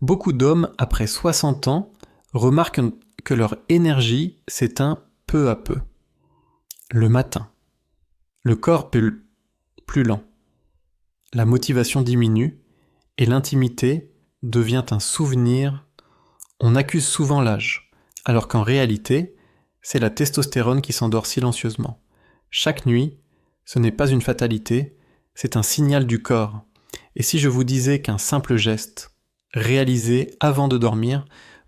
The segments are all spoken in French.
Beaucoup d'hommes, après 60 ans, remarquent que leur énergie s'éteint peu à peu. Le matin, le corps plus lent, la motivation diminue et l'intimité devient un souvenir. On accuse souvent l'âge, alors qu'en réalité, c'est la testostérone qui s'endort silencieusement. Chaque nuit, ce n'est pas une fatalité, c'est un signal du corps. Et si je vous disais qu'un simple geste, réalisé avant de dormir,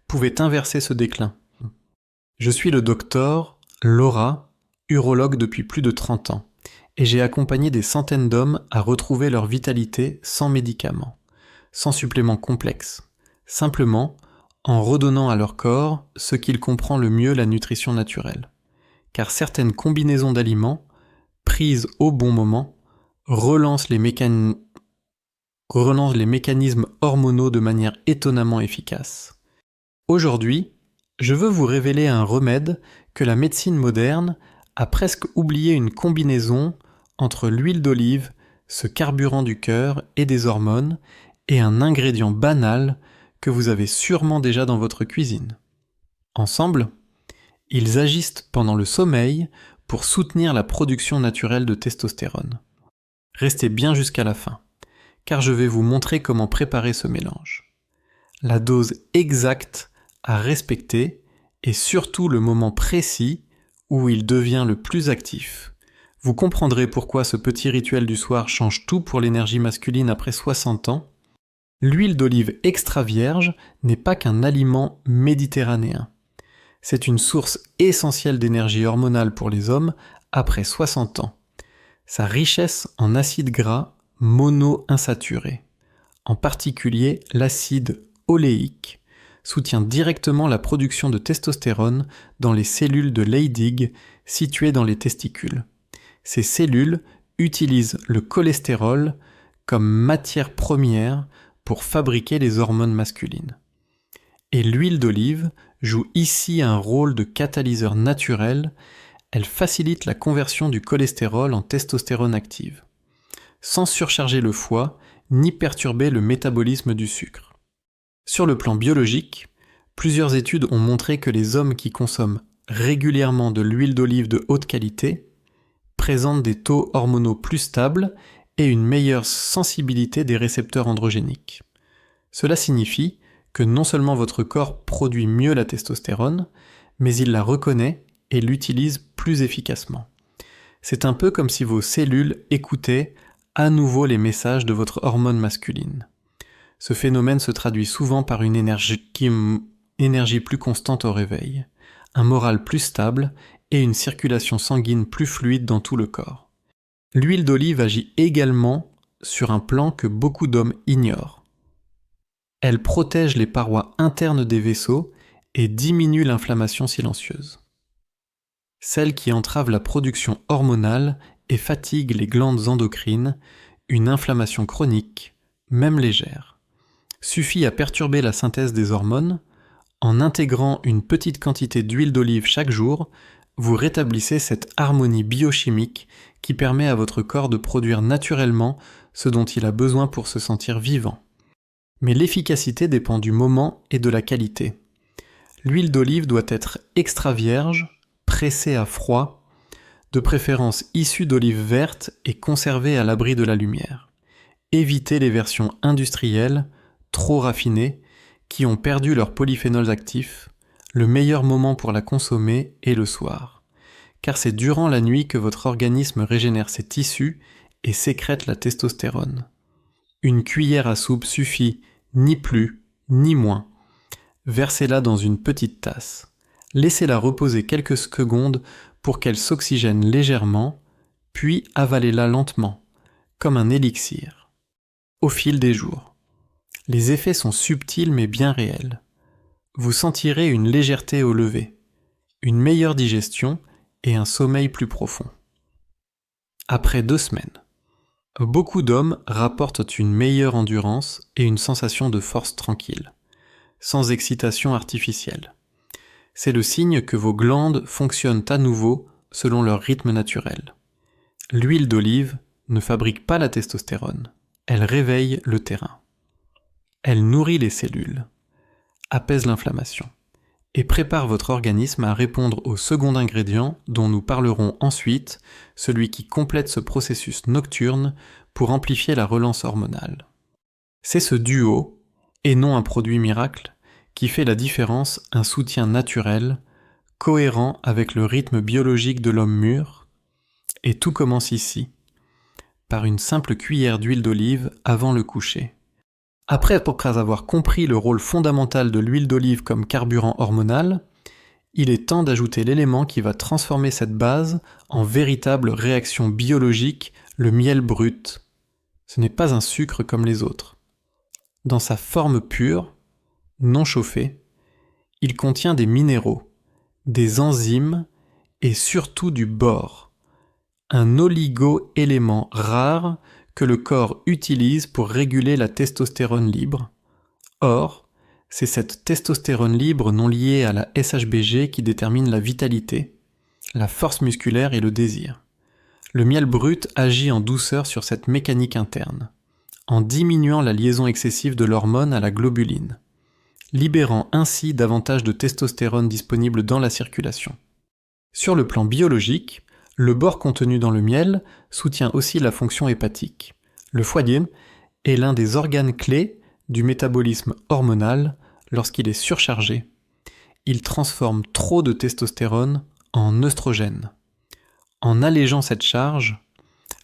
pouvait inverser ce déclin? Je suis le docteur Laura, urologue depuis plus de 30 ans, et j'ai accompagné des centaines d'hommes à retrouver leur vitalité sans médicaments, sans suppléments complexes, simplement en redonnant à leur corps ce qu'il comprend le mieux, la nutrition naturelle. Car certaines combinaisons d'aliments, prises au bon moment, relancent les mécanismes hormonaux de manière étonnamment efficace. Aujourd'hui, je veux vous révéler un remède que la médecine moderne a presque oublié, une combinaison entre l'huile d'olive, ce carburant du cœur et des hormones, et un ingrédient banal que vous avez sûrement déjà dans votre cuisine. Ensemble, ils agissent pendant le sommeil pour soutenir la production naturelle de testostérone. Restez bien jusqu'à la fin, car je vais vous montrer comment préparer ce mélange. La dose exacte à respecter et surtout le moment précis où il devient le plus actif. Vous comprendrez pourquoi ce petit rituel du soir change tout pour l'énergie masculine après 60 ans. L'huile d'olive extra vierge n'est pas qu'un aliment méditerranéen. C'est une source essentielle d'énergie hormonale pour les hommes après 60 ans. Sa richesse en acides gras monoinsaturés, en particulier l'acide oléique, soutient directement la production de testostérone dans les cellules de Leydig situées dans les testicules. Ces cellules utilisent le cholestérol comme matière première pour fabriquer les hormones masculines. Et l'huile d'olive joue ici un rôle de catalyseur naturel. Elle facilite la conversion du cholestérol en testostérone active, sans surcharger le foie ni perturber le métabolisme du sucre. Sur le plan biologique, plusieurs études ont montré que les hommes qui consomment régulièrement de l'huile d'olive de haute qualité présentent des taux hormonaux plus stables et une meilleure sensibilité des récepteurs androgéniques. Cela signifie que non seulement votre corps produit mieux la testostérone, mais il la reconnaît et l'utilise plus efficacement. C'est un peu comme si vos cellules écoutaient à nouveau les messages de votre hormone masculine. Ce phénomène se traduit souvent par une énergie plus constante au réveil, un moral plus stable et une circulation sanguine plus fluide dans tout le corps. L'huile d'olive agit également sur un plan que beaucoup d'hommes ignorent. Elle protège les parois internes des vaisseaux et diminue l'inflammation silencieuse, celle qui entrave la production hormonale et fatigue les glandes endocrines. Une inflammation chronique, même légère, suffit à perturber la synthèse des hormones. En intégrant une petite quantité d'huile d'olive chaque jour, vous rétablissez cette harmonie biochimique qui permet à votre corps de produire naturellement ce dont il a besoin pour se sentir vivant. Mais l'efficacité dépend du moment et de la qualité. L'huile d'olive doit être extra vierge, pressée à froid, de préférence issue d'olives vertes et conservée à l'abri de la lumière. Évitez les versions industrielles, trop raffinées, qui ont perdu leurs polyphénols actifs. Le meilleur moment pour la consommer est le soir, car c'est durant la nuit que votre organisme régénère ses tissus et sécrète la testostérone. Une cuillère à soupe suffit, ni plus, ni moins. Versez-la dans une petite tasse. Laissez-la reposer quelques secondes pour qu'elle s'oxygène légèrement, puis avalez-la lentement, comme un élixir. Au fil des jours. Les effets sont subtils mais bien réels. Vous sentirez une légèreté au lever, une meilleure digestion et un sommeil plus profond. Après 2 semaines, beaucoup d'hommes rapportent une meilleure endurance et une sensation de force tranquille, sans excitation artificielle. C'est le signe que vos glandes fonctionnent à nouveau selon leur rythme naturel. L'huile d'olive ne fabrique pas la testostérone, elle réveille le terrain. Elle nourrit les cellules, apaise l'inflammation et prépare votre organisme à répondre au second ingrédient dont nous parlerons ensuite, celui qui complète ce processus nocturne pour amplifier la relance hormonale. C'est ce duo, et non un produit miracle, qui fait la différence, un soutien naturel, cohérent avec le rythme biologique de l'homme mûr, et tout commence ici, par une simple cuillère d'huile d'olive avant le coucher. Après avoir compris le rôle fondamental de l'huile d'olive comme carburant hormonal, il est temps d'ajouter l'élément qui va transformer cette base en véritable réaction biologique, le miel brut. Ce n'est pas un sucre comme les autres. Dans sa forme pure, non chauffée, il contient des minéraux, des enzymes et surtout du bore, un oligo-élément rare que le corps utilise pour réguler la testostérone libre. Or, c'est cette testostérone libre non liée à la SHBG qui détermine la vitalité, la force musculaire et le désir. Le miel brut agit en douceur sur cette mécanique interne, en diminuant la liaison excessive de l'hormone à la globuline, libérant ainsi davantage de testostérone disponible dans la circulation. Sur le plan biologique, le bore contenu dans le miel soutient aussi la fonction hépatique. Le foie est l'un des organes clés du métabolisme hormonal lorsqu'il est surchargé. Il transforme trop de testostérone en œstrogène. En allégeant cette charge,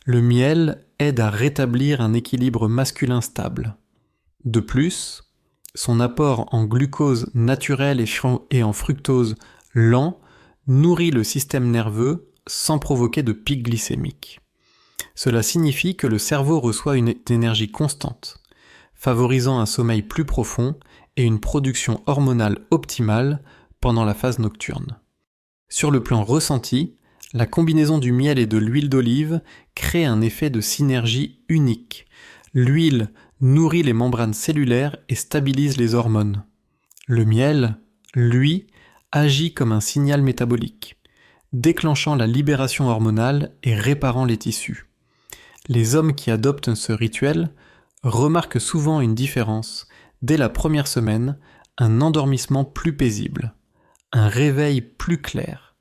le miel aide à rétablir un équilibre masculin stable. De plus, son apport en glucose naturel et en fructose lent nourrit le système nerveux sans provoquer de pic glycémique. Cela signifie que le cerveau reçoit une énergie constante, favorisant un sommeil plus profond et une production hormonale optimale pendant la phase nocturne. Sur le plan ressenti, la combinaison du miel et de l'huile d'olive crée un effet de synergie unique. L'huile nourrit les membranes cellulaires et stabilise les hormones. Le miel, lui, agit comme un signal métabolique, déclenchant la libération hormonale et réparant les tissus. Les hommes qui adoptent ce rituel remarquent souvent une différence, dès la première semaine, un endormissement plus paisible, un réveil plus clair,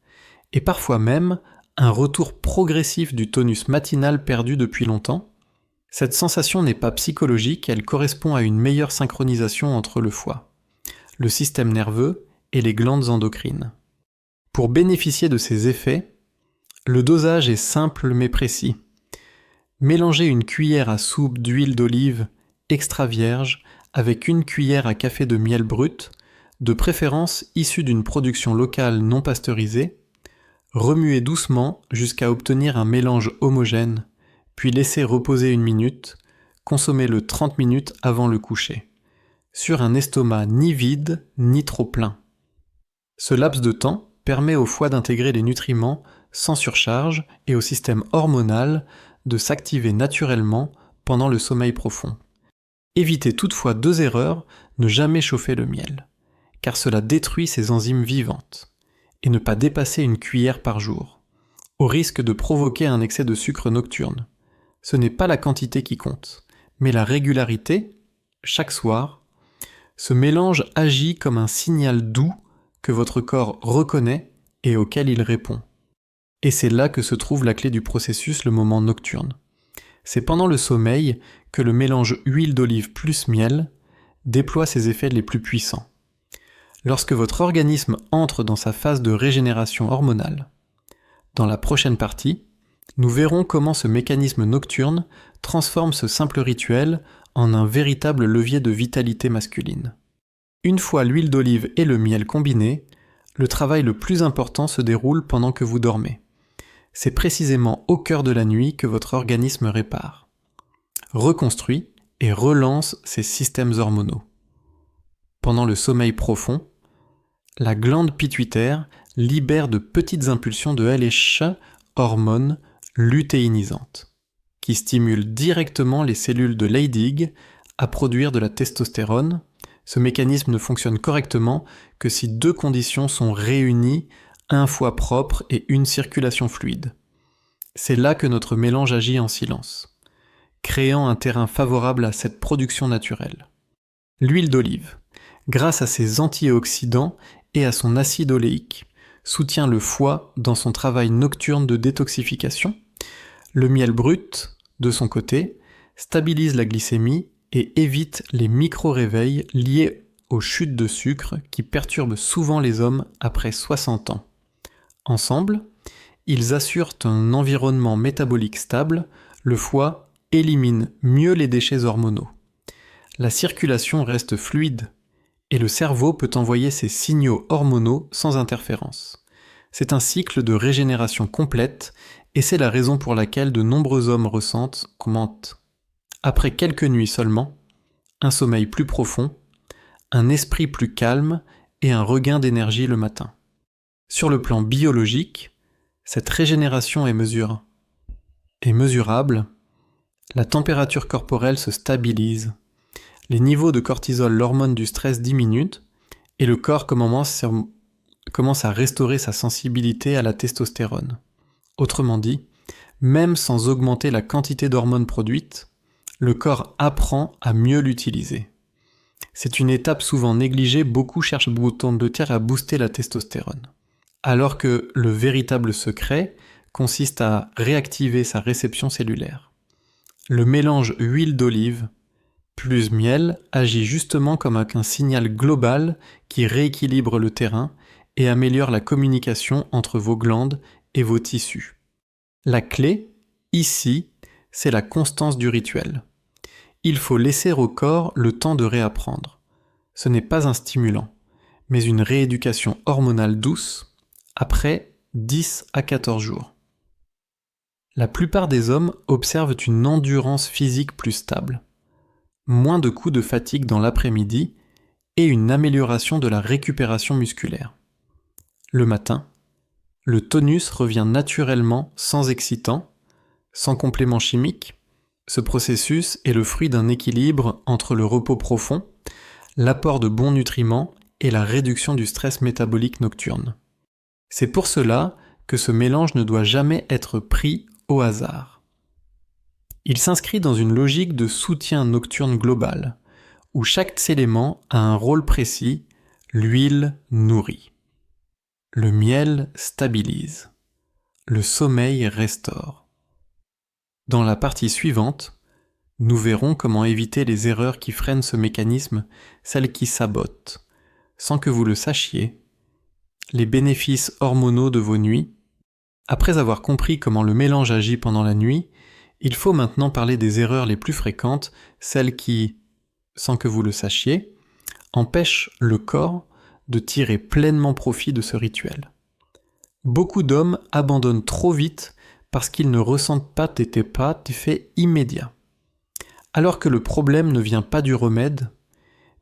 et parfois même un retour progressif du tonus matinal perdu depuis longtemps. Cette sensation n'est pas psychologique, elle correspond à une meilleure synchronisation entre le foie, le système nerveux et les glandes endocrines. Pour bénéficier de ces effets, le dosage est simple mais précis. Mélangez une cuillère à soupe d'huile d'olive extra vierge avec une cuillère à café de miel brut, de préférence issu d'une production locale non pasteurisée. Remuez doucement jusqu'à obtenir un mélange homogène, puis laissez reposer 1 minute, consommez-le 30 minutes avant le coucher, sur un estomac ni vide ni trop plein. Ce laps de temps permet au foie d'intégrer les nutriments sans surcharge et au système hormonal de s'activer naturellement pendant le sommeil profond. Évitez toutefois 2 erreurs, ne jamais chauffer le miel, car cela détruit ses enzymes vivantes, et ne pas dépasser 1 cuillère par jour, au risque de provoquer un excès de sucre nocturne. Ce n'est pas la quantité qui compte, mais la régularité, chaque soir. Ce mélange agit comme un signal doux que votre corps reconnaît et auquel il répond. Et c'est là que se trouve la clé du processus, le moment nocturne. C'est pendant le sommeil que le mélange huile d'olive plus miel déploie ses effets les plus puissants. Lorsque votre organisme entre dans sa phase de régénération hormonale. Dans la prochaine partie, nous verrons comment ce mécanisme nocturne transforme ce simple rituel en un véritable levier de vitalité masculine. Une fois l'huile d'olive et le miel combinés, le travail le plus important se déroule pendant que vous dormez. C'est précisément au cœur de la nuit que votre organisme répare, reconstruit et relance ses systèmes hormonaux. Pendant le sommeil profond, la glande pituitaire libère de petites impulsions de LH, hormones lutéinisantes, qui stimulent directement les cellules de Leydig à produire de la testostérone. Ce mécanisme ne fonctionne correctement que si 2 conditions sont réunies, un foie propre et une circulation fluide. C'est là que notre mélange agit en silence, créant un terrain favorable à cette production naturelle. L'huile d'olive, grâce à ses antioxydants et à son acide oléique, soutient le foie dans son travail nocturne de détoxification. Le miel brut, de son côté, stabilise la glycémie et évite les micro-réveils liés aux chutes de sucre qui perturbent souvent les hommes après 60 ans. Ensemble, ils assurent un environnement métabolique stable, le foie élimine mieux les déchets hormonaux. La circulation reste fluide et le cerveau peut envoyer ses signaux hormonaux sans interférence. C'est un cycle de régénération complète et c'est la raison pour laquelle de nombreux hommes commentent, après quelques nuits seulement, un sommeil plus profond, un esprit plus calme et un regain d'énergie le matin. Sur le plan biologique, cette régénération est mesurable, la température corporelle se stabilise, les niveaux de cortisol, l'hormone du stress, diminuent et le corps commence à restaurer sa sensibilité à la testostérone. Autrement dit, même sans augmenter la quantité d'hormones produites, le corps apprend à mieux l'utiliser. C'est une étape souvent négligée, beaucoup cherchent à booster la testostérone. Alors que le véritable secret consiste à réactiver sa réception cellulaire. Le mélange huile d'olive plus miel agit justement comme un signal global qui rééquilibre le terrain et améliore la communication entre vos glandes et vos tissus. La clé, ici, c'est la constance du rituel. Il faut laisser au corps le temps de réapprendre. Ce n'est pas un stimulant, mais une rééducation hormonale douce après 10 à 14 jours. La plupart des hommes observent une endurance physique plus stable, moins de coups de fatigue dans l'après-midi et une amélioration de la récupération musculaire. Le matin, le tonus revient naturellement sans excitant, sans complément chimique. Ce processus est le fruit d'un équilibre entre le repos profond, l'apport de bons nutriments et la réduction du stress métabolique nocturne. C'est pour cela que ce mélange ne doit jamais être pris au hasard. Il s'inscrit dans une logique de soutien nocturne global, où chaque élément a un rôle précis, l'huile nourrit. Le miel stabilise. Le sommeil restaure. Dans la partie suivante, nous verrons comment éviter les erreurs qui freinent ce mécanisme, celles qui sabotent, sans que vous le sachiez, les bénéfices hormonaux de vos nuits. Après avoir compris comment le mélange agit pendant la nuit, il faut maintenant parler des erreurs les plus fréquentes, celles qui, sans que vous le sachiez, empêchent le corps de tirer pleinement profit de ce rituel. Beaucoup d'hommes abandonnent trop vite parce qu'ils ne ressentent pas d'effet immédiat, alors que le problème ne vient pas du remède,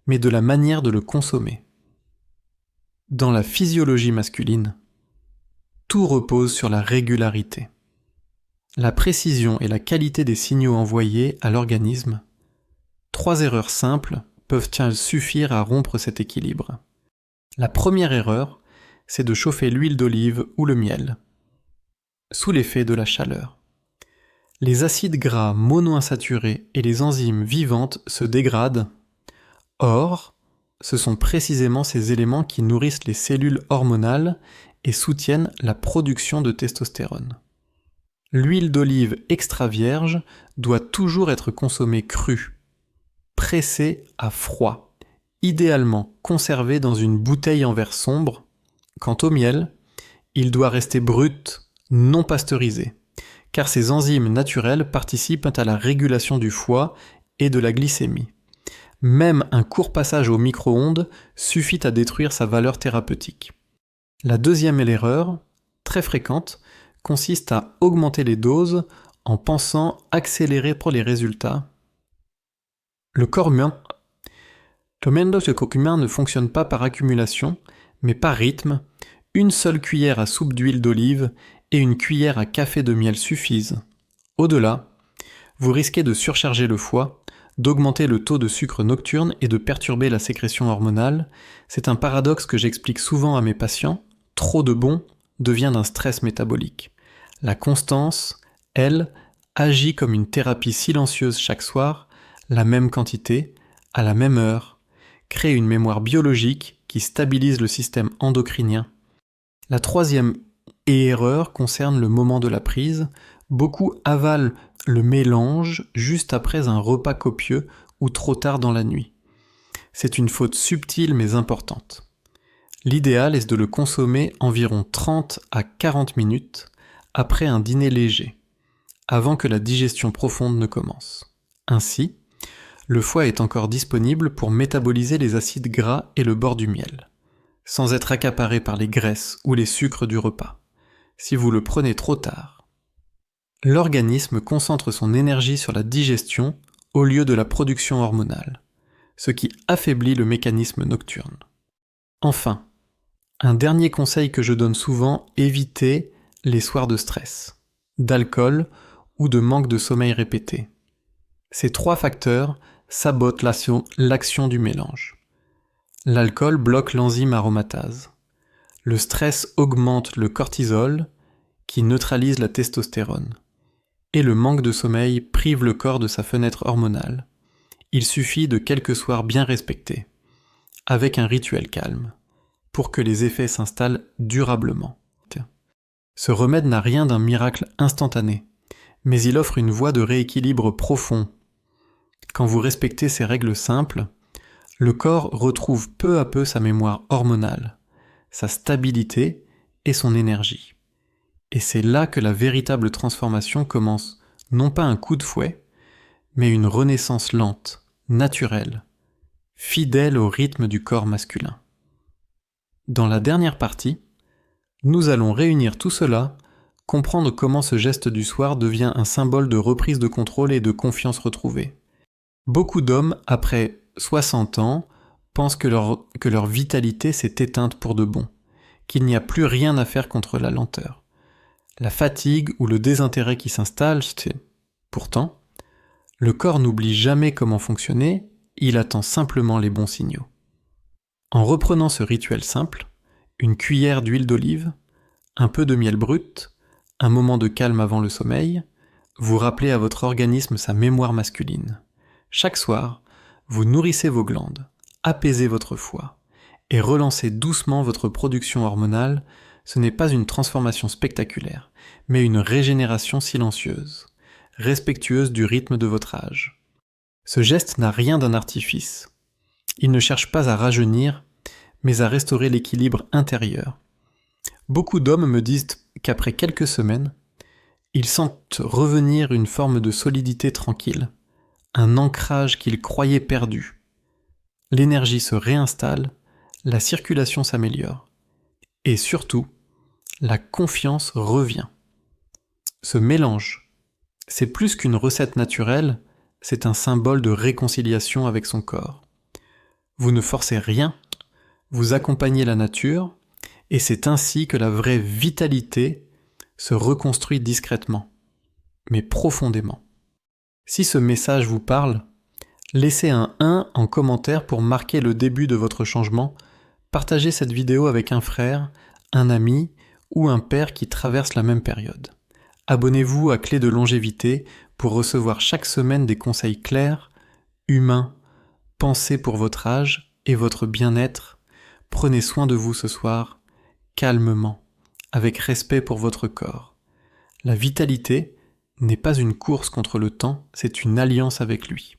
mais de la manière de le consommer. Dans la physiologie masculine, tout repose sur la régularité. La précision et la qualité des signaux envoyés à l'organisme. 3 erreurs simples peuvent-elles suffire à rompre cet équilibre. La première erreur, c'est de chauffer l'huile d'olive ou le miel, sous l'effet de la chaleur. Les acides gras monoinsaturés et les enzymes vivantes se dégradent. Or, ce sont précisément ces éléments qui nourrissent les cellules hormonales et soutiennent la production de testostérone. L'huile d'olive extra vierge doit toujours être consommée crue, pressée à froid, idéalement conservée dans une bouteille en verre sombre. Quant au miel, il doit rester brut, non pasteurisé, car ses enzymes naturelles participent à la régulation du foie et de la glycémie. Même un court passage au micro-ondes suffit à détruire sa valeur thérapeutique. La deuxième erreur, très fréquente, consiste à augmenter les doses en pensant accélérer pour les résultats. Le corps humain ne fonctionne pas par accumulation, mais par rythme. Une seule cuillère à soupe d'huile d'olive et une cuillère à café de miel suffisent. Au-delà, vous risquez de surcharger le foie, d'augmenter le taux de sucre nocturne et de perturber la sécrétion hormonale. C'est un paradoxe que j'explique souvent à mes patients. Trop de bon devient un stress métabolique. La constance, elle, agit comme une thérapie silencieuse chaque soir, la même quantité, à la même heure, crée une mémoire biologique qui stabilise le système endocrinien. La troisième erreur concerne le moment de la prise. Beaucoup avalent le mélange juste après un repas copieux ou trop tard dans la nuit. C'est une faute subtile mais importante. L'idéal est de le consommer environ 30 à 40 minutes après un dîner léger, avant que la digestion profonde ne commence. Ainsi, le foie est encore disponible pour métaboliser les acides gras et le bord du miel, sans être accaparé par les graisses ou les sucres du repas, si vous le prenez trop tard. L'organisme concentre son énergie sur la digestion au lieu de la production hormonale, ce qui affaiblit le mécanisme nocturne. Enfin, un dernier conseil que je donne souvent, évitez les soirs de stress, d'alcool ou de manque de sommeil répété. Ces 3 facteurs sabotent l'action du mélange. L'alcool bloque l'enzyme aromatase. Le stress augmente le cortisol, qui neutralise la testostérone. Et le manque de sommeil prive le corps de sa fenêtre hormonale. Il suffit de quelques soirs bien respectés, avec un rituel calme, pour que les effets s'installent durablement. Ce remède n'a rien d'un miracle instantané, mais il offre une voie de rééquilibre profond. Quand vous respectez ces règles simples, le corps retrouve peu à peu sa mémoire hormonale, sa stabilité et son énergie. Et c'est là que la véritable transformation commence, non pas un coup de fouet, mais une renaissance lente, naturelle, fidèle au rythme du corps masculin. Dans la dernière partie, nous allons réunir tout cela, comprendre comment ce geste du soir devient un symbole de reprise de contrôle et de confiance retrouvée. Beaucoup d'hommes, après 60 ans, pensent que leur vitalité s'est éteinte pour de bon, qu'il n'y a plus rien à faire contre la lenteur. La fatigue ou le désintérêt qui s'installe, Pourtant, le corps n'oublie jamais comment fonctionner, il attend simplement les bons signaux. En reprenant ce rituel simple, une cuillère d'huile d'olive, un peu de miel brut, un moment de calme avant le sommeil, vous rappelez à votre organisme sa mémoire masculine. Chaque soir, vous nourrissez vos glandes, apaisez votre foie et relancez doucement votre production hormonale. Ce n'est pas une transformation spectaculaire, mais une régénération silencieuse, respectueuse du rythme de votre âge. Ce geste n'a rien d'un artifice. Il ne cherche pas à rajeunir, mais à restaurer l'équilibre intérieur. Beaucoup d'hommes me disent qu'après quelques semaines, ils sentent revenir une forme de solidité tranquille, un ancrage qu'ils croyaient perdu. L'énergie se réinstalle, la circulation s'améliore, et surtout, la confiance revient. Ce mélange, c'est plus qu'une recette naturelle, c'est un symbole de réconciliation avec son corps. Vous ne forcez rien, vous accompagnez la nature, et c'est ainsi que la vraie vitalité se reconstruit discrètement, mais profondément. Si ce message vous parle, laissez un 1 en commentaire pour marquer le début de votre changement, partagez cette vidéo avec un frère, un ami ou un père qui traverse la même période. Abonnez-vous à Clé de longévité pour recevoir chaque semaine des conseils clairs, humains, pensés pour votre âge et votre bien-être. Prenez soin de vous ce soir, calmement, avec respect pour votre corps. La vitalité n'est pas une course contre le temps, c'est une alliance avec lui.